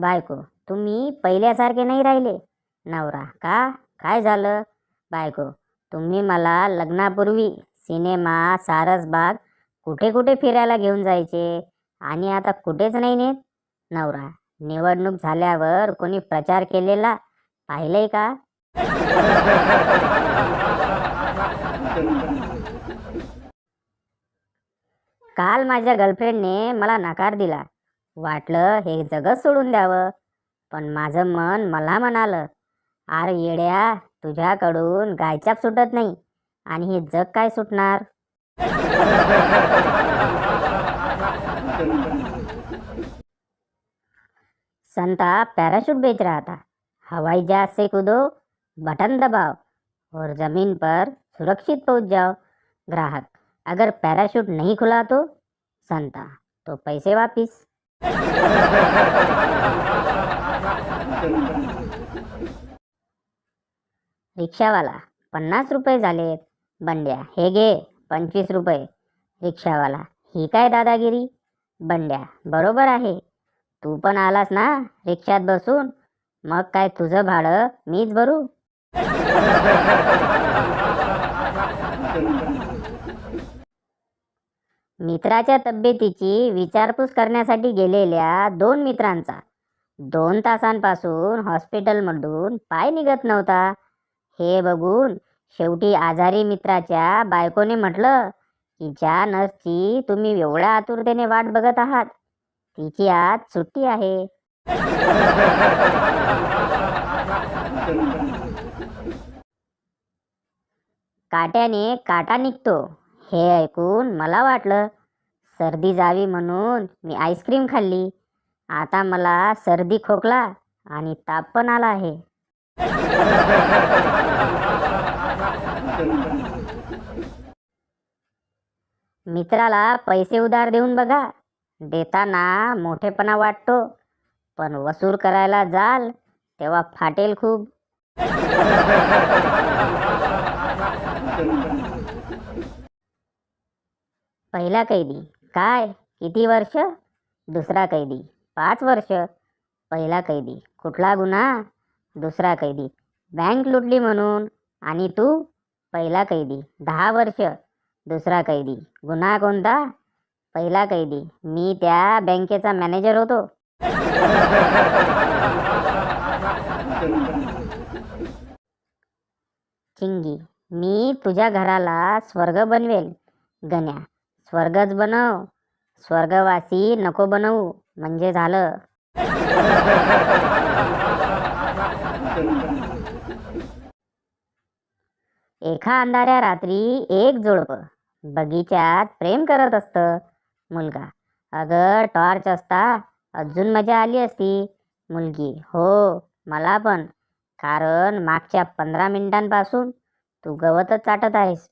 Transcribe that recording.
बायको, तुम्ही पहिल्यासारखे नाही राहिले. नवरा, का? काय झालं? बायको, तुम्ही मला लग्नापूर्वी सिनेमा, सारसबाग कुठे कुठे फिरायला घेऊन जायचे आणि आता कुठेच नाही नेत. नवरा, निवडणूक झाल्यावर कोणी प्रचार केलेला पाहिलंय का? काल माझ्या गर्लफ्रेंडने मला नकार दिला. वाटलं हे जगच सोडून द्यावं, पण माझं मन मला म्हणालं, अरे येड्या, तुझ्याकडून गायछाप सुटत नाही आणि हे जग काय सुटणार. संता पैराशूट बेच रहा था। हवाई जहाज से कूदो, बटन दबाओ और जमीन पर सुरक्षित पहुंच जाओ। ग्राहक, अगर पैराशूट नहीं खुला तो? संता, तो पैसे वापिस। रिक्षावाला, 50 रुपये झालेत. बंड्या, हे घे 25 रुपये. रिक्षावाला, ही काय दादागिरी? बंड्या, बरोबर आहे. तू पण आलास ना रिक्षात बसून, मग काय तुझं भाडं मीच भरू. मित्राच्या तब्येतीची विचारपूस करण्यासाठी गेलेल्या 2 मित्रांचा 2 तासांपासून हॉस्पिटलमधून पाय निघत नव्हता. हे बघून शेवटी आजारी मित्राच्या बायकोने म्हटलं की ज्या नर्सची तुम्ही एवढ्या आतुरतेने वाट बघत आहात, तिची आज सुट्टी आहे. काट्याने काटा निघतो हे ऐकून मला वाटलं सर्दी जावी म्हणून मी आईस्क्रीम खाल्ली. आता मला सर्दी, खोकला आणि ताप पण आला आहे. मित्राला पैसे उधार देऊन बघा. देताना मोठेपणा वाटतो, पण वसूल करायला जाल तेव्हा फाटेल खूप. पहिला कैदी, काय किती वर्ष? दुसरा कैदी, 5 वर्ष. पहिला कैदी, कुठला गुन्हा? दुसरा कैदी, बँक लुटली म्हणून. आणि तू? पहिला कैदी, 10 वर्ष. दुसरा कैदी, गुन्हा कोणता? पहिला कैदी, मी त्या बँकेचा मॅनेजर होतो. चिंगी, मी तुझ्या घराला स्वर्ग बनवेल. गण्या, स्वर्गच बनव, स्वर्गवासी नको बनवू म्हणजे झालं. एका अंधाऱ्या रात्री एक जोडपं बगीच्यात प्रेम करत असतं. मुलगा, अगं टॉर्च असता अजून मजा आली असती. मुलगी, हो मला पण, कारण मागच्या 15 मिनिटांपासून तू गवतच चाटत आहेस.